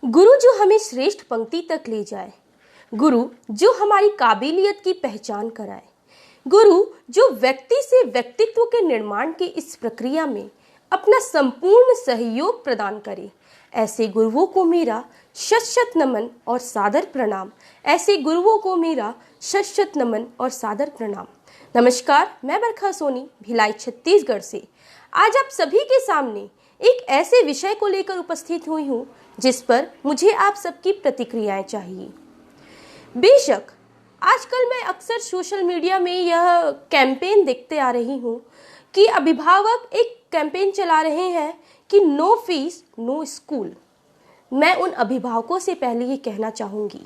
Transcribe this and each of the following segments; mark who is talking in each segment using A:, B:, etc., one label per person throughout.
A: गुरु जो हमें श्रेष्ठ पंक्ति तक ले जाए, गुरु जो हमारी काबिलियत की पहचान कराए, गुरु जो व्यक्ति से व्यक्तित्व के निर्माण की इस प्रक्रिया में अपना संपूर्ण सहयोग प्रदान करे, ऐसे गुरुओं को मेरा शत शत नमन और सादर प्रणाम। ऐसे गुरुओं को मेरा शत शत नमन और सादर प्रणाम। नमस्कार, मैं बरखा सोनी, भिलाई छत्तीसगढ़ से आज आप सभी के सामने एक ऐसे विषय को लेकर उपस्थित हुई हूँ जिस पर मुझे आप सबकी प्रतिक्रियाएं चाहिए। बेशक आजकल मैं अक्सर सोशल मीडिया में यह कैंपेन देखते आ रही हूँ कि अभिभावक एक कैंपेन चला रहे हैं कि नो फीस नो स्कूल। मैं उन अभिभावकों से पहले ये कहना चाहूँगी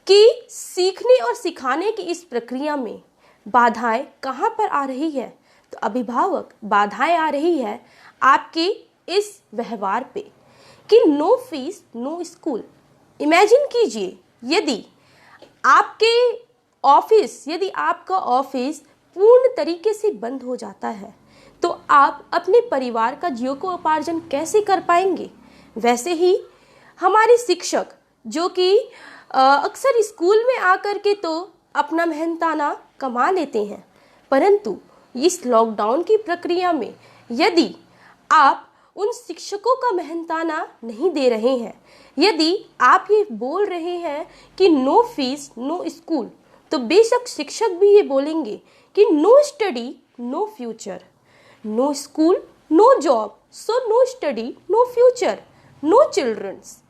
A: कि सीखने और सिखाने की इस प्रक्रिया में बाधाएं कहाँ पर आ रही है, तो अभिभावक बाधाएं आ रही है आपके इस व्यवहार पे कि no fees no school. Imagine कीजिए यदि आपका ऑफिस पूर्ण तरीके से बंद हो जाता है तो आप अपने परिवार का जीविकोपार्जन कैसे कर पाएंगे। वैसे ही हमारे शिक्षक जो कि अक्सर स्कूल में आकर के तो अपना मेहनताना कमा लेते हैं, परंतु इस लॉकडाउन की प्रक्रिया में यदि आप उन शिक्षकों का मेहनताना नहीं दे रहे हैं, यदि आप ये बोल रहे हैं कि नो फीस नो स्कूल, तो बेशक शिक्षक भी ये बोलेंगे कि no study no future, no school no job, so no study no future no childrens.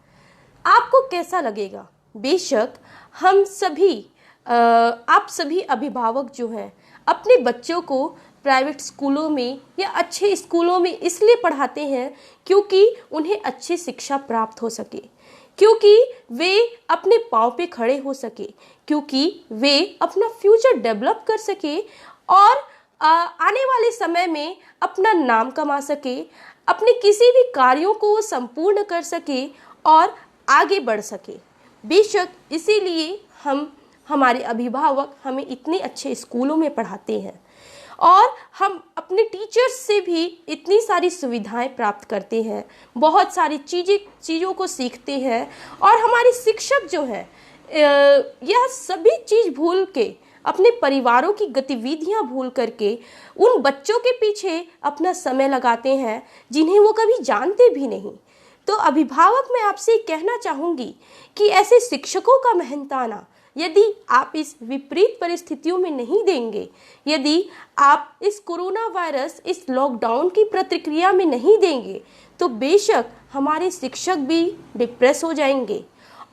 A: आपको कैसा लगेगा? बेशक हम सभी आप सभी अभिभावक जो हैं अपने बच्चों को प्राइवेट स्कूलों में या अच्छे स्कूलों में इसलिए पढ़ाते हैं क्योंकि उन्हें अच्छी शिक्षा प्राप्त हो सके, क्योंकि वे अपने पाँव पे खड़े हो सके, क्योंकि वे अपना फ्यूचर डेवलप कर सके और आने वाले समय में अपना नाम कमा सके, अपने किसी भी कार्यों को संपूर्ण कर सके और आगे बढ़ सके। बेशक इसीलिए हमारे अभिभावक हमें इतने अच्छे स्कूलों में पढ़ाते हैं और हम अपने टीचर्स से भी इतनी सारी सुविधाएं प्राप्त करते हैं, बहुत सारी चीज़ों को सीखते हैं और हमारे शिक्षक जो हैं यह सभी चीज़ भूल के, अपने परिवारों की गतिविधियां भूल करके उन बच्चों के पीछे अपना समय लगाते हैं जिन्हें वो कभी जानते भी नहीं। तो अभिभावक मैं आपसे कहना चाहूँगी कि ऐसे शिक्षकों का मेहनताना यदि आप इस विपरीत परिस्थितियों में नहीं देंगे, यदि आप इस कोरोना वायरस, इस लॉकडाउन की प्रतिक्रिया में नहीं देंगे, तो बेशक हमारे शिक्षक भी डिप्रेस हो जाएंगे।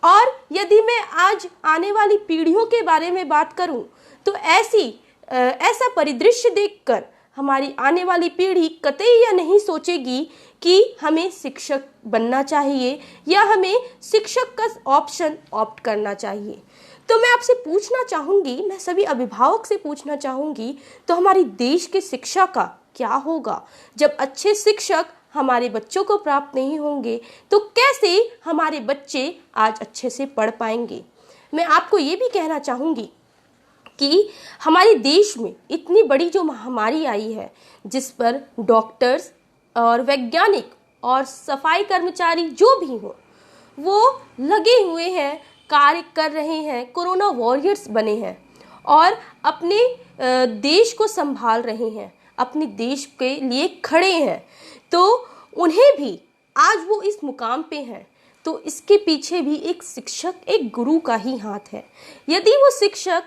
A: और यदि मैं आज आने वाली पीढ़ियों के बारे में बात करूं, तो ऐसा परिदृश्य देखकर हमारी आने वाली पीढ़ी कतई यह नहीं सोचेगी कि हमें शिक्षक बनना चाहिए या हमें शिक्षक का ऑप्शन ऑप्ट करना चाहिए। तो मैं आपसे पूछना चाहूँगी, मैं सभी अभिभावक से पूछना चाहूँगी, तो हमारी देश की शिक्षा का क्या होगा जब अच्छे शिक्षक हमारे बच्चों को प्राप्त नहीं होंगे, तो कैसे हमारे बच्चे आज अच्छे से पढ़ पाएंगे। मैं आपको ये भी कहना चाहूँगी कि हमारे देश में इतनी बड़ी जो महामारी आई है जिस पर डॉक्टर्स और वैज्ञानिक और सफाई कर्मचारी जो भी हो वो लगे हुए हैं, कार्य कर रहे हैं, कोरोना वॉरियर्स बने हैं और अपने देश को संभाल रहे हैं, अपने देश के लिए खड़े हैं, तो उन्हें भी आज वो इस मुकाम पे हैं, तो इसके पीछे भी एक शिक्षक, एक गुरु का ही हाथ है। यदि वो शिक्षक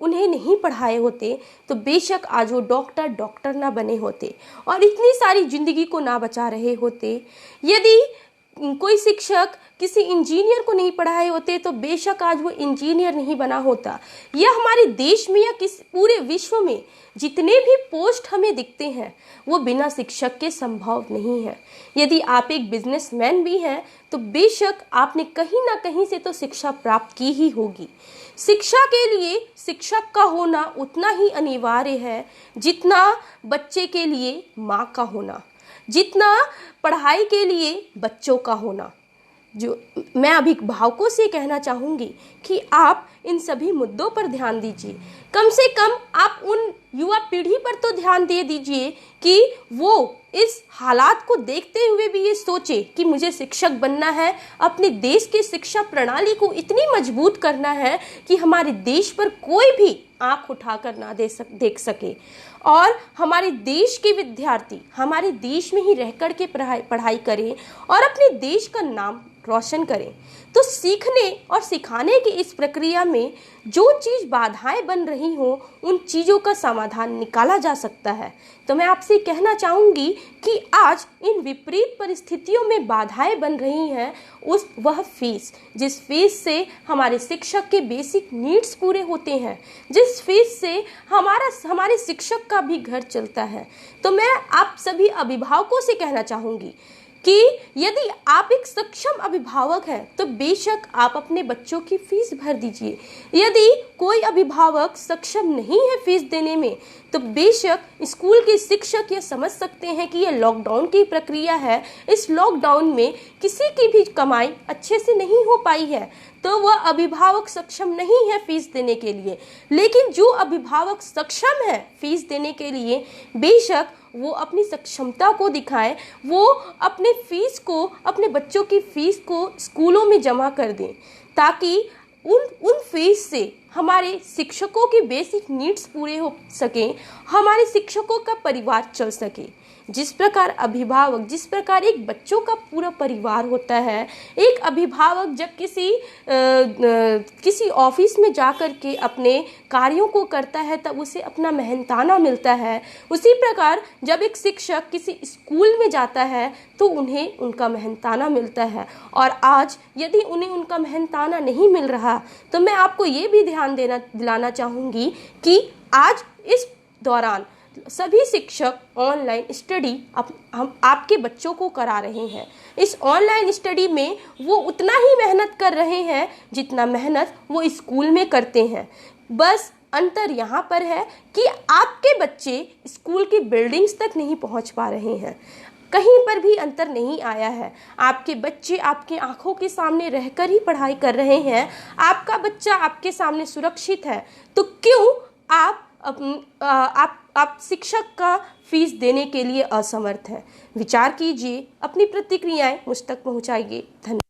A: उन्हें नहीं पढ़ाए होते तो बेशक आज वो डॉक्टर ना बने होते और इतनी सारी जिंदगी को ना बचा रहे होते। यदि कोई शिक्षक किसी इंजीनियर को नहीं पढ़ाए होते तो बेशक आज वो इंजीनियर नहीं बना होता। यह हमारे देश में या पूरे विश्व में जितने भी पोस्ट हमें दिखते हैं वो बिना शिक्षक के संभव नहीं है। यदि आप एक बिजनेसमैन भी हैं तो बेशक आपने कहीं ना कहीं से तो शिक्षा प्राप्त की ही होगी। शिक्षा के लिए शिक्षक का होना उतना ही अनिवार्य है जितना बच्चे के लिए माँ का होना, जितना पढ़ाई के लिए बच्चों का होना। जो मैं अभिभावकों से कहना चाहूँगी कि आप इन सभी मुद्दों पर ध्यान दीजिए। कम से कम आप उन युवा पीढ़ी पर तो ध्यान दे दीजिए कि वो इस हालात को देखते हुए भी ये सोचे कि मुझे शिक्षक बनना है, अपने देश की शिक्षा प्रणाली को इतनी मजबूत करना है कि हमारे देश पर कोई भी आंख उठाकर ना देख सके, और हमारे देश के विद्यार्थी हमारे देश में ही रहकर के पढ़ाई करें और अपने देश का नाम रोशन करें। तो सीखने और सिखाने की इस प्रक्रिया में जो चीज़ बाधाएं बन रही हों, उन चीज़ों का समाधान निकाला जा सकता है। तो मैं आपसे कहना चाहूँगी कि आज इन विपरीत परिस्थितियों में बाधाएं बन रही हैं, वह फीस, जिस फीस से हमारे शिक्षक के बेसिक नीड्स पूरे होते हैं, जिस फीस से हमारे शिक्षक का भी घर चलता है। तो मैं आप सभी अभिभावकों से कहना चाहूँगी कि यदि आप एक सक्षम अभिभावक हैं तो बेशक आप अपने बच्चों की फीस भर दीजिए। यदि कोई अभिभावक सक्षम नहीं है फीस देने में, तो बेशक स्कूल के शिक्षक ये समझ सकते हैं कि ये लॉकडाउन की प्रक्रिया है, इस लॉकडाउन में किसी की भी कमाई अच्छे से नहीं हो पाई है, तो वह अभिभावक सक्षम नहीं है फीस देने के लिए। लेकिन जो अभिभावक सक्षम है फीस देने के लिए, बेशक वो अपनी सक्षमता को दिखाएं, वो अपने फीस को, अपने बच्चों की फीस को स्कूलों में जमा कर दें, ताकि उन फीस से हमारे शिक्षकों की बेसिक नीड्स पूरे हो सकें, हमारे शिक्षकों का परिवार चल सके। जिस प्रकार अभिभावक, जिस प्रकार एक बच्चों का पूरा परिवार होता है, एक अभिभावक जब किसी ऑफिस में जाकर के अपने कार्यों को करता है तब उसे अपना मेहनताना मिलता है, उसी प्रकार जब एक शिक्षक किसी स्कूल में जाता है तो उन्हें उनका मेहनताना मिलता है। और आज यदि उन्हें उनका मेहनताना नहीं मिल रहा, तो मैं आपको ये भी ध्यान दिलाना चाहूँगी कि आज इस दौरान सभी शिक्षक ऑनलाइन स्टडी हम आपके बच्चों को करा रहे हैं। इस ऑनलाइन स्टडी में वो उतना ही मेहनत कर रहे हैं जितना मेहनत वो स्कूल में करते हैं। बस अंतर यहाँ पर है कि आपके बच्चे स्कूल की बिल्डिंग्स तक नहीं पहुँच पा रहे हैं, कहीं पर भी अंतर नहीं आया है। आपके बच्चे आपके आंखों के सामने रहकर ही पढ़ाई कर रहे हैं, आपका बच्चा आपके सामने सुरक्षित है, तो क्यों आप शिक्षक का फीस देने के लिए असमर्थ हैं? विचार कीजिए, अपनी प्रतिक्रियाएं मुझ तक पहुंचाइए। धन्यवाद।